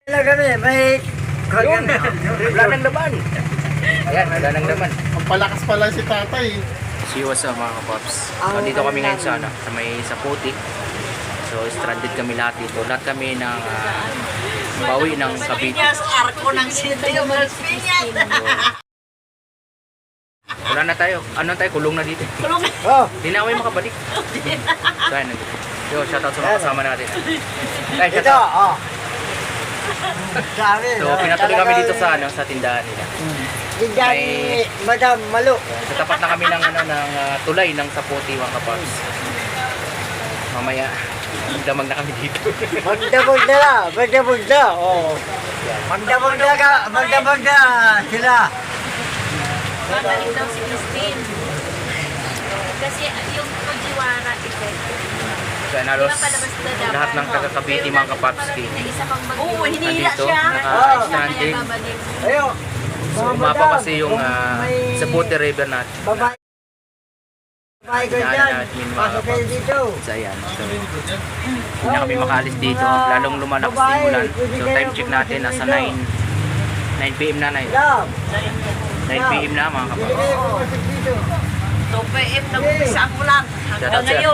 Wala kami, may... Wala nang laman. Ayan, wala nang laman. Ang palakas pala si tatay. Siwas mga kapops. So, dito kami ngayon sa, sa may Saputi. So, stranded kami lahat dito. Lahat kami ng bawi ng Cavite. Arko ng City of Las Piñas. Wala na tayo. Ano tayo? Kulong na dito. Kulong. Oh. Hindi na kami makabalik. So, ayan. Yo, shoutout sa mga kasama natin. Ay, Ito, shoutout. oh. Sabi, So, pinatuloy kami dito sa sa tindahan nila. Tindahan ni Madam Malo. Sa tapat na kami ng tulay ng Saputi mga kapops. Mamaya, damag na kami dito. Magdabog na, magdabog na. Oh. Magdabog na ka, magdabog na sila. Babalik daw si Christine. Kasi yung Fujiwara effect. So, halos Di ba palabas na dapat? lahat ng taga-Cavite mga kapapski. Na isa pang bagyo. Oo, hinila Nandito, siya. stranded. Ayo. So, umapa kasi yung Saputi River natin. Babae. Babae ko Daanan dyan. natin, mga Pasok kayo kapaps. dito. So, ayan. So, hindi na kami makaalis dito. Lalong lumalakas na yung ulan. So, time check natin. Nasa 9 PM na. 9 Love. PM na mga Hindi kapapski. kayo pumasok dito. 2 PM nag-umpisa ang ulan. Shoutout, sir. Ito.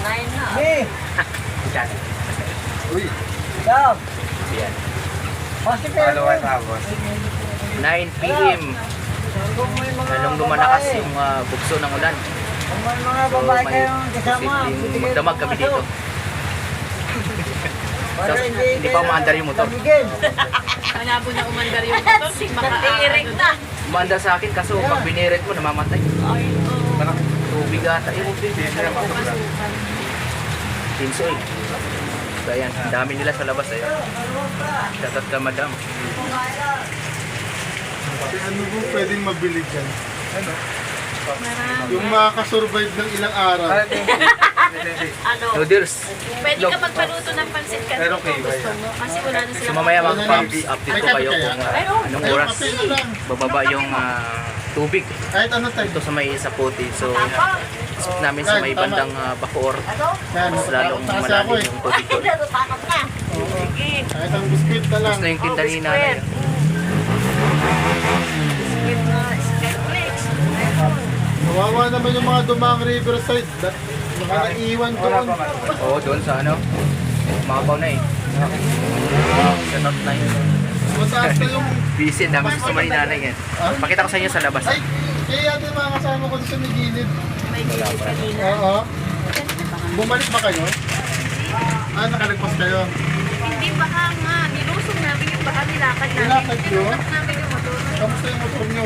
9 na. Hey. Yan. Uy, Love. Yan. Pasok kayo. 9 PM. Kung may mga Lalong lumalakas babae. yung bugso ng ulan. Kung may mga So, babae may kayong kasama. posibleng magdamag kami dito. Para So, hindi pa umaandar yung motor. Lamigin. Malabo na umandar yung motor. Nag-iirek na. Umaandar sa akin kaso pag binirit mo namamatay. Ay, oo. Parang tubig ata. Tinso eh. So ayan, ang dami nila sa labas eh. Shoutout ka madam. ano po pwedeng mabili dyan? Ano? Marami. Yung makakasurvive ng ilang araw. Ano? Noodles. Pwede ka magpaluto ng pansit kasi kung gusto mo. Kasi wala na So sila. mamaya mga paps, update ko kayo kung anong Ay, oras kape na lang. bababa yung tubig Kahit ano tayo. dito sa may Saputi. So isip namin sa may bandang Bacoor. Yan, Mas lalong taas ako malalim eh. yung tubig doon. Takot na. Sige. Kahit ang biskuit na lang. Tapos na yung tinda ni nanay. Biscuit na. Skyflakes. Kawawa naman yung mga dumang riverside. Baka naiwan doon. Oo, doon sa ano. Makabaw na eh. Shoutout na yun. Mataas na yung... Busy, dami gusto man ni nanay yan. Pakita ko sa inyo sa labas. Ay, kaya yata yung mga kasama ko sa may gilid. May gilid kanina. Oo. Bumalik ba kayo? Nakalagpas kayo. Hindi baka nga. Nilusong namin yung baka nilakad namin. Nilakad nyo? Tinulak namin yung motor. Kamusta yung motor nyo?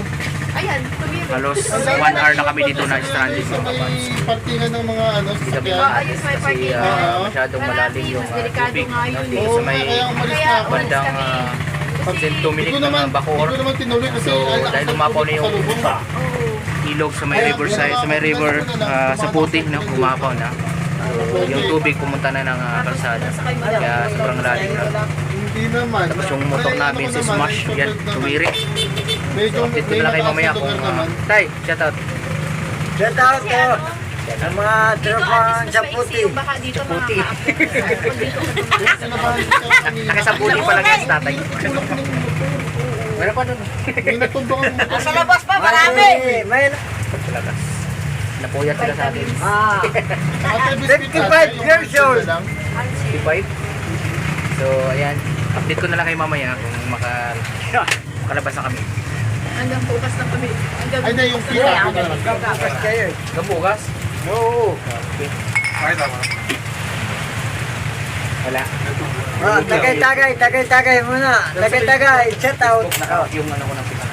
Ayan, tumiro. Halos 1 hour na kami dito na stranded Sa mga may kapats. partingan ng mga Hindi kami sasakyan. makaalis Ayos, may kasi parking. masyadong malalim yung Mas delikado tubig. nga yun Dito Oo, sa may kaya umalis na Kaya ako. bandang St. Dominic ng Bacoor. Hindi ko naman tinuloy kasi So, dahil umapaw na yung ilog sa may riverside, sa may river sa Puti, no, umapaw na. So, yung tubig pumunta na ng kalsada. Kaya sobrang lalim na. Hindi naman. Tapos yung motor namin si Smash, yan, tumirik. Medyo Update ko na lang kayo mamaya kung... Tay, shout out. Shout out ko. Ang mga tropang sa puti. Yung baka dito mga Puti. kaapo. Nakasabuti pa lang yan sa tatay. Meron pa nun. May natumbang ang motor. Nasa labas pa, marami. May Talagas. Napuyat sila sa atin. Ate, biscuit 55 natin, yung years old. lang. 55. So, ayan. Update ko na lang kayo mamaya kung makalabas na kami. Hanggang bukas na kami. Hanggang Ay, na yung pila. Kapas kayo. Hanggang bukas? Oo. Wala. Tagay muna. Tagay. Shout out. Nakawak yung ano ko ng pila.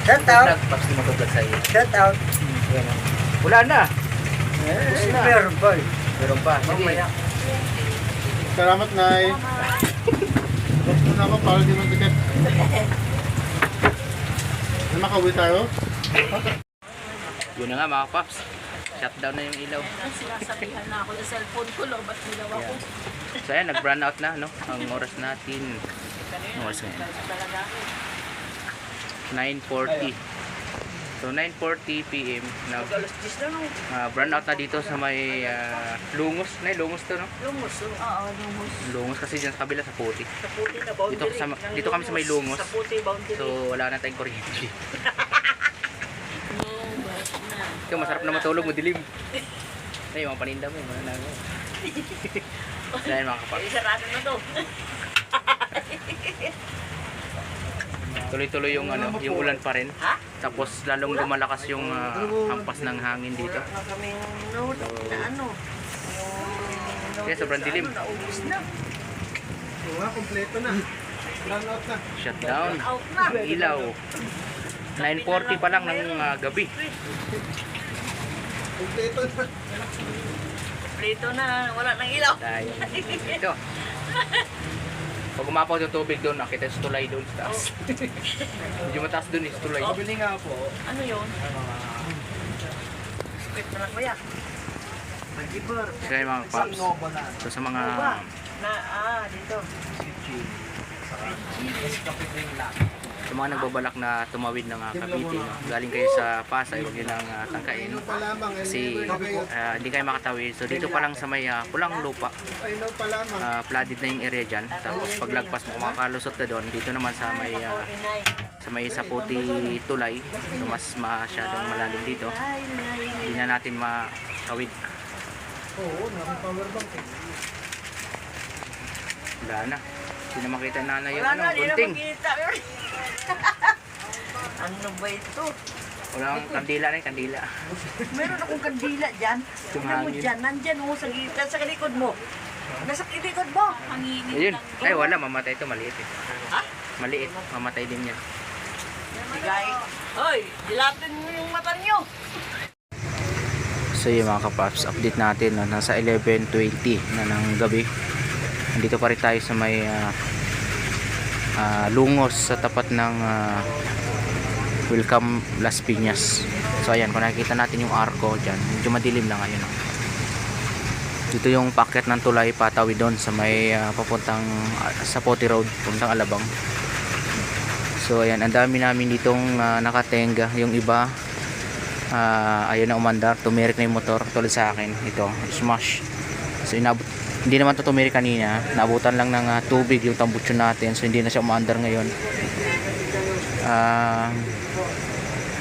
Shout out. Nagpaps di mag-vlog sa iyo. Shout out. Ayan. Wala na. Super boy. Meron pa. Sige. Salamat, Nay. Gusto na ako para di mo tiket. Makauwi tayo? Yun na nga mga paps. Shutdown na yung ilaw. sinasabihan na ako sa cellphone ko, lobat nilaw ako. So ayan, nag-brown out na, no? Ang oras natin. Ang oras ngayon. 9:40. So So 9:40 PM na Alas 10 na no. burn out na dito sa may Lungos. Lungos to, no? Lumos. Oo, lumos. Lungos kasi dyan sa kabila sa puti. Sa puti na boundary. Dito kami sa may Lungos. Sa puti boundary. So wala na tayong kuryente. Ito masarap na matulog, madilim. Ay, mga paninda mo, mga nago. Dahil mga kapag. Sarado na to. Tuloy-tuloy yung yung ulan pa rin. Ha? Tapos lalong lumalakas yung hampas ng hangin dito. Wala na kaming note na ano. Kaya sobrang dilim. Naubos na. Wala, kompleto na. Run out na. Shutdown. Out na. Ilaw. 9:40 pa lang ng gabi. Kompleto na. Plito na. Wala nang ilaw. Tayo. Ito. Pag umapaw yung tubig doon, nakita sa tulay doon sa taas. Medyo mataas doon sa tulay. Bili nga po. Ano yun? Wait na lang kuya. Mag-ibor. Kaya yung mga paps. So sa mga Dito. sa mga nagbabalak na tumawid ng Cavite, no? Galing kayo sa Pasay, huwag nyo lang tangkain. Ayun pa lamang. Kasi hindi kayo makatawid. So dito pa lang sa may pulang lupa, Ayun pa lamang. flooded na yung area dyan. Tapos paglagpas mo, kung makalusot ka doon, dito naman sa may Saputi Tulay, so mas masyadong malalim dito. Hindi na natin makawid. Oo, naka-power bank eh. Wala na. Hindi na makita na nanay yung Wala na, di na bunting. makita. Ano ba ito? Wala kang kandila na yung kandila. Meron akong kandila dyan. Tingnan mo Tumangin. dyan. Nandyan mo sa gitna, sa likod mo. Nasa likod mo. Hanginit Ayun. lang. Ay wala, mamatay ito. Maliit eh. Ha? Maliit. Mamatay din yan. Bigay. Hoy, dilatin mo yung mata niyo. So yung mga kapaps, update natin. No? Nasa 11:20 na ng gabi. Nandito pa rin tayo sa may Lungos sa tapat ng Welcome Las Piñas. So ayan, kung nakikita natin yung arko dyan, medyo madilim lang ngayon. No? Dito yung packet ng tulay patawid doon sa may papuntang Saputi Road, puntang Alabang. So ayan, ang dami namin ditong nakatenga. Yung iba ayun na umandar, tumirik na yung motor tulad sa akin. Ito, smash. So inabot, hindi naman ito tumirik kanina, naabutan lang ng tubig yung tambutsyon natin, so hindi na siya umandar ngayon.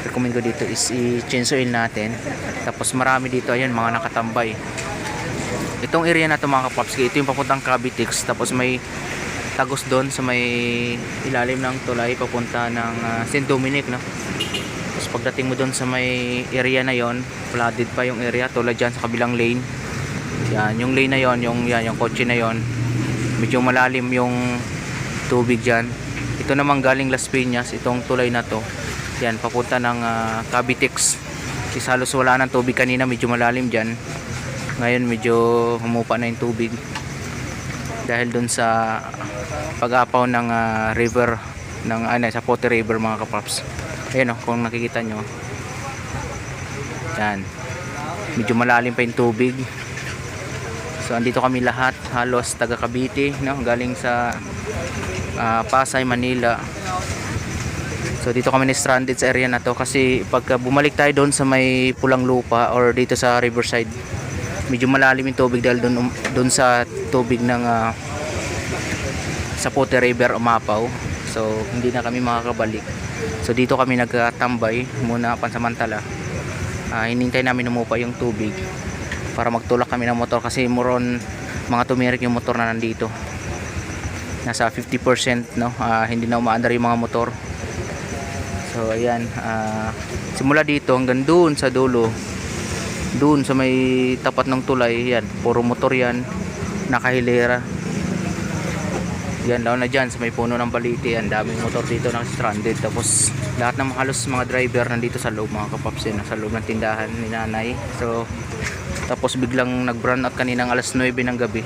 Recommend ko dito is i-change oil natin. Tapos marami dito, ayun, mga nakatambay. Itong area na ito mga kapaps, ito yung papuntang Cavitex, tapos may tagos doon sa may ilalim ng tulay papunta ng St. Dominic, no? Tapos pagdating mo doon sa may area na yon, flooded pa yung area tulad dyan sa kabilang lane. Yan, yung lane na yon, yung kotse na yon, medyo malalim yung tubig dyan. Ito namang galing Las Piñas, itong tulay na to, yan, papunta ng Cavitex. Kasi halos wala ng tubig kanina, medyo malalim dyan. Ngayon medyo humupa na yung tubig dahil dun sa pag-apaw ng river ng Saputi River mga kapaps. Ayun, kung nakikita nyo, yan, medyo malalim pa yung tubig. So andito kami lahat, halos taga Cavite, no? Galing sa Pasay, Manila. So dito kami na-stranded sa area na to kasi pagka bumalik tayo doon sa may Pulang Lupa or dito sa Riverside, medyo malalim yung tubig dahil doon sa tubig ng Saputi River umapaw. So hindi na kami makakabalik. So dito kami nagtambay muna pansamantala. Hinintay namin umupa yung tubig para magtulak kami ng motor kasi muron mga tumirik yung motor na nandito. Nasa 50%, no? Hindi na umaandar yung mga motor. So ayan, simula dito hanggang doon sa dulo, doon sa may tapat ng tulay, yan, puro motor yan, nakahilera. Yan, daw na dyan sa may puno ng baliti, yan, daming motor dito na stranded. Tapos lahat ng halos mga driver nandito sa loob mga kapaps, yan, sa loob ng tindahan ni nanay. So tapos biglang nag-brown out kaninang alas 9 ng gabi,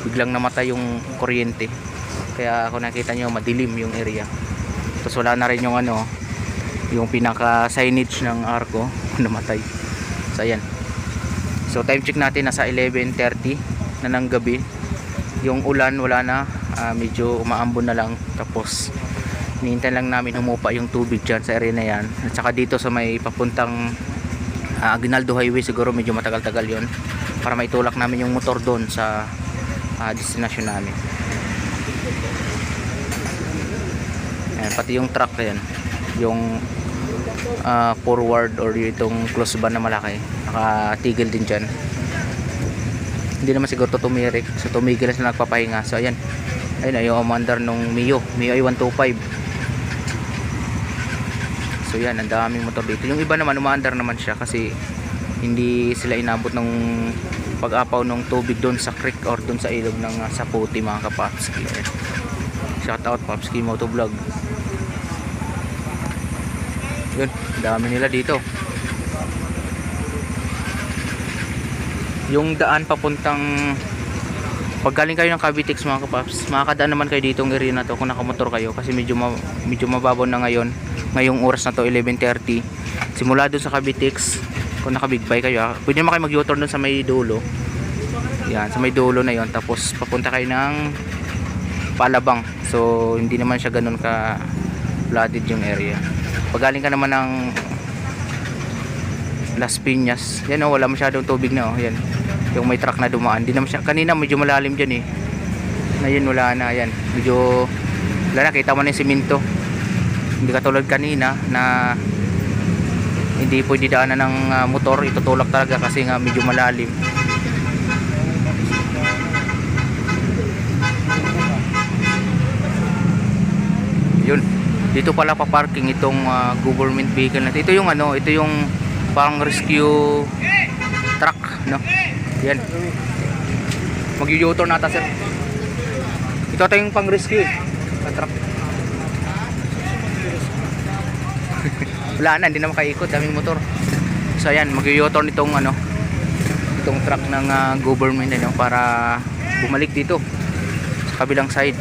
biglang namatay yung kuryente. Kaya kung nakita nyo, madilim yung area. Tapos wala na rin yung yung pinaka signage ng arko namatay. So ayan, so time check natin, nasa 11:30 na ng gabi. Yung ulan wala na, medyo umaambon na lang. Tapos hinihintay lang namin humupa yung tubig dyan sa area na yan. At saka dito sa may papuntang Aguinaldo Highway, siguro medyo matagal-tagal yon para maitulak namin yung motor doon sa destination namin. Ayan, pati yung truck yan, yung forward or itong close van na malaki, nakatigil din dyan. Hindi naman siguro to tumirik, so tumigil na sila nagpapahinga. So ayan, ayun ay yung umandar nung Mio ay 125. So yan, ang daming motor dito. Yung iba naman umaandar naman siya kasi hindi sila inabot ng pag-apaw ng tubig doon sa creek or doon sa ilog ng Saputi, mga kapapski. Shout out Papski Motovlog. Yun, dami nila dito. Yung daan papuntang, pag galing kayo ng Cavitex, mga kapaps, makakadaan naman kayo dito ng area na to kung nakamotor kayo kasi medyo mababaw na ngayong oras na to, 11:30. Simula doon sa Cavitex, kung naka big bike kayo, pwede naman kayo mag U-turn doon sa may dulo. Yan, sa may dulo na yon, tapos papunta kayo ng Palabang. So hindi naman siya ganun ka flooded yung area. Pag galing ka naman ng Las Piñas, yan wala masyadong tubig na yan. Yung may truck na dumaan, hindi naman siya, kanina medyo malalim dyan ngayon wala na, yan medyo wala na, kita mo na yung simento. Hindi katulad kanina na hindi pwede daanan ng motor, itutulak talaga kasi nga medyo malalim. Yun, dito pala pa-parking itong government vehicle natin. Ito yung ito yung pang rescue truck, no? Yan. Mag-u-turn nata, sir. Ito yung pang rescue truck. Wala na, hindi na makaikot, daming motor. So ayan, mag-u-turn itong itong truck ng government para bumalik dito sa kabilang side.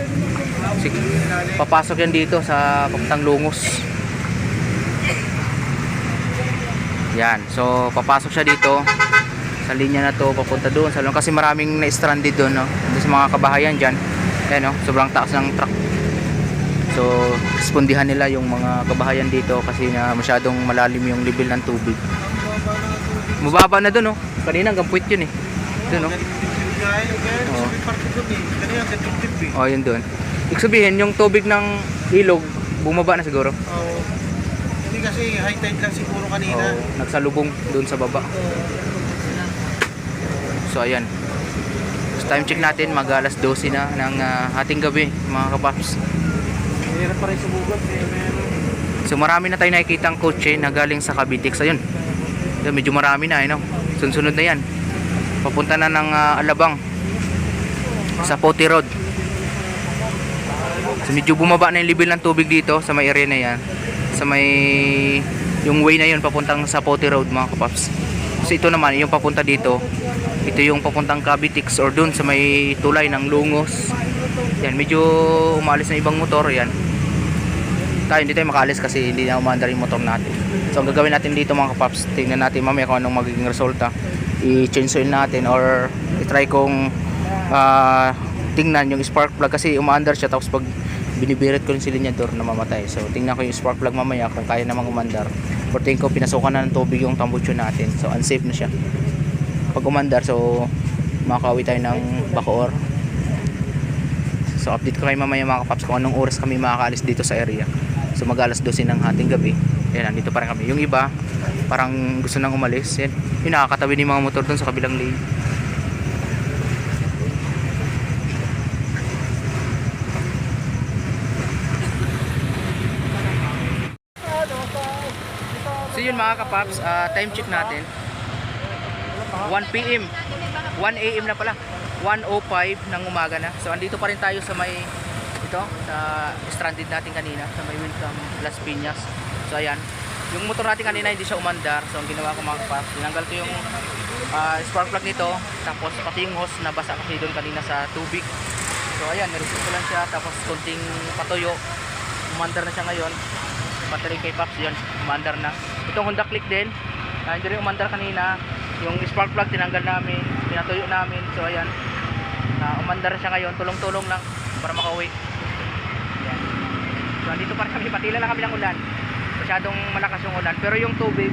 Papasok yan dito sa papuntang Lungos. Yan, so papasok siya dito sa linya na to papunta doon sa Lungos kasi maraming na-stranded doon, no? Sa mga kabahayan dyan. Ayan, no? Sobrang taas ng truck. So respondihan nila yung mga kabahayan dito kasi masyadong malalim yung level ng tubig. Mababa na doon, no? Kanina hanggang puwit yun doon, no? Oh, yun doon. Ibig sabihin, yung tubig ng ilog bumaba na siguro. Hindi kasi high tide lang siguro kanina. Nagsalubong doon sa baba. So ayan, time check natin, mag alas 12 na ng ating gabi, mga kapaps. Mahirap pa rin sumugot. So marami na tayo nakikita ang kotse na galing sa Cavitex. Ayun, medyo marami na, sunod na yan, papunta na ng Alabang sa Poti Road. So medyo bumaba na yung level ng tubig dito sa may area na yan, sa may yung way na yun papuntang sa Poti Road, mga kapaps. So ito naman yung papunta dito, ito yung papuntang Cavitex or dun sa may tulay ng Lungos. Yan, medyo umalis na ibang motor. Yan, hindi tayo makaalis kasi hindi na umaandar yung motor natin. So ang gagawin natin dito, mga kapaps, tingnan natin mamaya kung anong magiging resulta. I-change oil natin or i-try kong tingnan yung spark plug kasi umaandar siya, tapos pag binibirit ko yung silinyador namamatay. So tingnan ko yung spark plug mamaya kung kaya namang umandar, or tingin ko pinasukan na ng tubig yung tambucho natin, so unsafe na siya pag umandar. So makakauwi tayo ng Bacoor. So update ko kayo mamaya, mga kapaps, kung anong oras kami makakaalis dito sa area. So mag alas 12 ng hating gabi. Ayan, nandito pa rin kami. Yung iba parang gusto nang umalis. Yan, yung nakakatabi ni mga motor dun sa kabilang lane. So yun, mga kapaps, time check natin 1 PM 1 AM na pala, 1:05 ng umaga na. So andito pa rin tayo sa may sa stranded natin kanina, sa may Welcome Las Piñas. So ayan, yung motor natin kanina hindi siya umandar. So ang ginawa ko, mga kapaps, tinanggal ko yung spark plug nito, tapos pati yung hose na basa kasi doon kanina sa tubig. So ayan, nireset ko lang siya, tapos konting patuyo, umandar na siya ngayon. Battery kay Paps, yun, umandar na. Itong Honda Click din, hindi rin umandar kanina. Yung spark plug tinanggal namin, pinatuyo namin. So ayan, umandar siya ngayon, tulong-tulong lang para makauwi. Ayan. So andito pa rin kami, patila lang kami ng ulan. Masyadong malakas yung ulan. Pero yung tubig,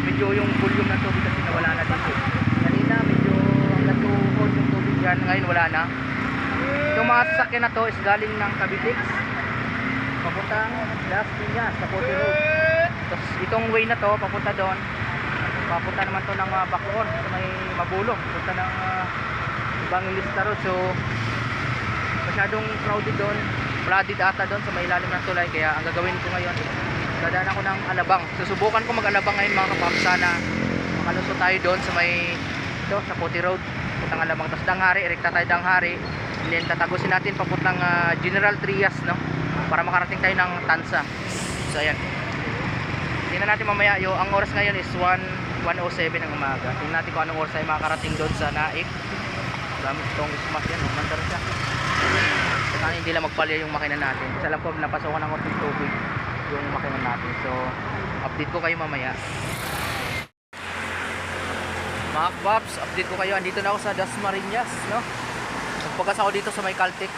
medyo yung volume ng tubig kasi nawala na dito. Kanina medyo hanggang tuhod yung tubig yan, ngayon wala na. Yung mga sasakyan na to is galing ng Cavitex papuntang Las Piñas sa Pote Road. Tapos itong way na to papunta doon, papunta naman to ng Bacoor sa may Mabulok, papunta ng Evangelista Road. So masyadong crowded doon, flooded ata doon sa may ilalim ng tulay. Kaya ang gagawin ko ngayon, dadaan ako ng Alabang. Susubukan ko mag-Alabang ngayon mga kapap. Sana makalusot tayo doon sa may ito, sa Pote Road, papuntang Alabang. Tapos Danghari, rekta tayo Danghari, and then tatagusin natin papuntang General Trias, no, para makarating tayo ng Tansa. So ayan, tingnan natin mamaya. Ang oras ngayon is 1:07 ng umaga. Tingnan natin kung anong oras tayo makarating doon sa Naik. Gamit itong smash yan, mandar siya. Saka hindi lang magpalya yung makina natin. Kasi alam ko napasokan ng konting tubig yung makina natin. So update ko kayo mamaya. Mga Pops, update ko kayo. Andito na ako sa Dasmariñas, no? Nagpagas ako dito sa may Caltex.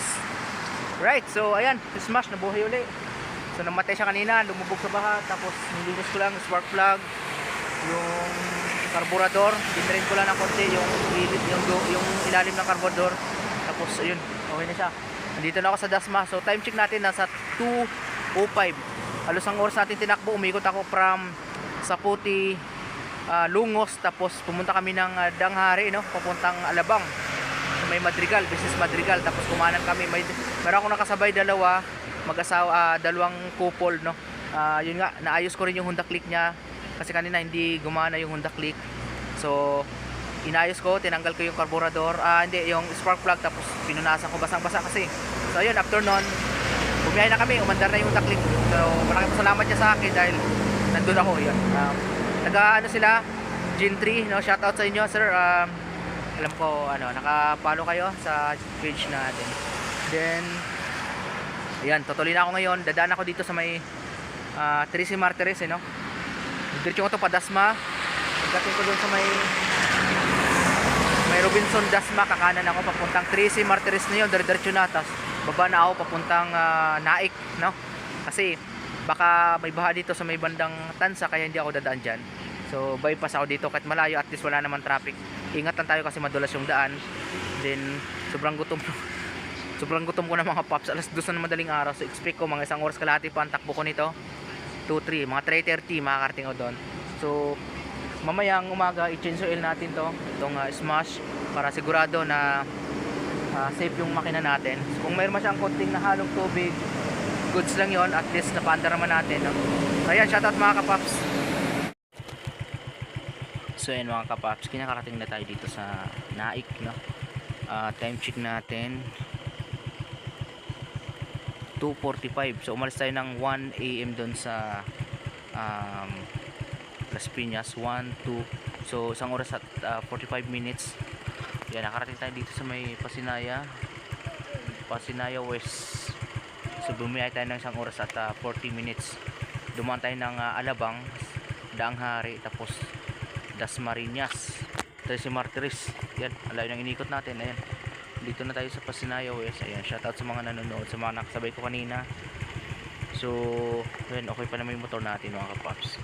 Right, so ayan, si Smash nabuhay uli. So namatay siya kanina, lumubog sa baha. Tapos nilinis ko lang spark plug, yung carburetor, dinrin ko lang ng konti yung ilalim ng carburetor. Tapos ayun, okay na siya. Nandito na ako sa Dasma. So time check natin, nasa 2:05. Halos ang oras natin tinakbo. Umikot ako from Saputi, Lungos, tapos pumunta kami ng Danghari, no, papuntang Alabang. So may Madrigal, business Madrigal. Tapos kumanan kami, meron akong nakasabay dalawa, mag-asawa, dalawang couple, no. Yun nga, naayos ko rin yung Honda Click niya kasi kanina hindi gumana yung Honda Click. So inayos ko, tinanggal ko yung carburetor, hindi, yung spark plug, tapos pinunasan ko, basang-basa kasi. So ayun, after nun, bumiyahe na kami, umandar na yung Honda Click. So malaking pasalamat niya sa akin dahil nandun ako. Yun, ano sila, Gen 3, no, shoutout sa inyo sir. Alam ko naka-follow kayo sa page natin. Then ayan, tutuloy na ako ngayon. Dadaan ako dito sa may Tracy Martires, no. Diretso ko to pa Dasma. Pagdating ko doon sa may Robinson Dasma, kakanan ako papuntang Tracy Martires na yun, diretso na. Tapos baba na ako papuntang Naik, no. Kasi baka may baha dito sa may bandang Tansa, kaya hindi ako dadaan dyan. So bypass ako dito kahit malayo, at least wala naman traffic. Ingat lang tayo kasi madulas yung daan. Then sobrang gutom ko na mga Pops. Alas 2 na madaling araw. So expect ko mga isang oras kalahati pa ang takbo ko nito. 2-3, mga 3:30 makakarating ako doon. So mamayang umaga i-change oil natin itong Smash, para sigurado na safe yung makina natin. So kung mayroon masyang konting nahalong tubig, goods lang yon, at least napaandar naman natin, no? So ayan, shoutout mga kapaps. So ayan mga kapaps, kinakarating na tayo dito sa Naik, no? Time check natin 2:45. So umalis tayo ng 1 AM doon sa Las Piñas, 1, 2. So isang oras at 45 minutes. Yan, nakarating tayo dito sa may Pasinaya West. So bumiyahe tayo ng isang oras at 40 minutes. Dumaan tayo ng Alabang, Danghari, tapos Dasmariñas, Tracy Martires. Yan, alayo ng inikot natin. Ayan, dito na tayo sa Pasinaya West. Ayan, shoutout sa mga nanonood, sa mga nakasabay ko kanina. So, ayan, okay pa naman yung motor natin mga kapaps.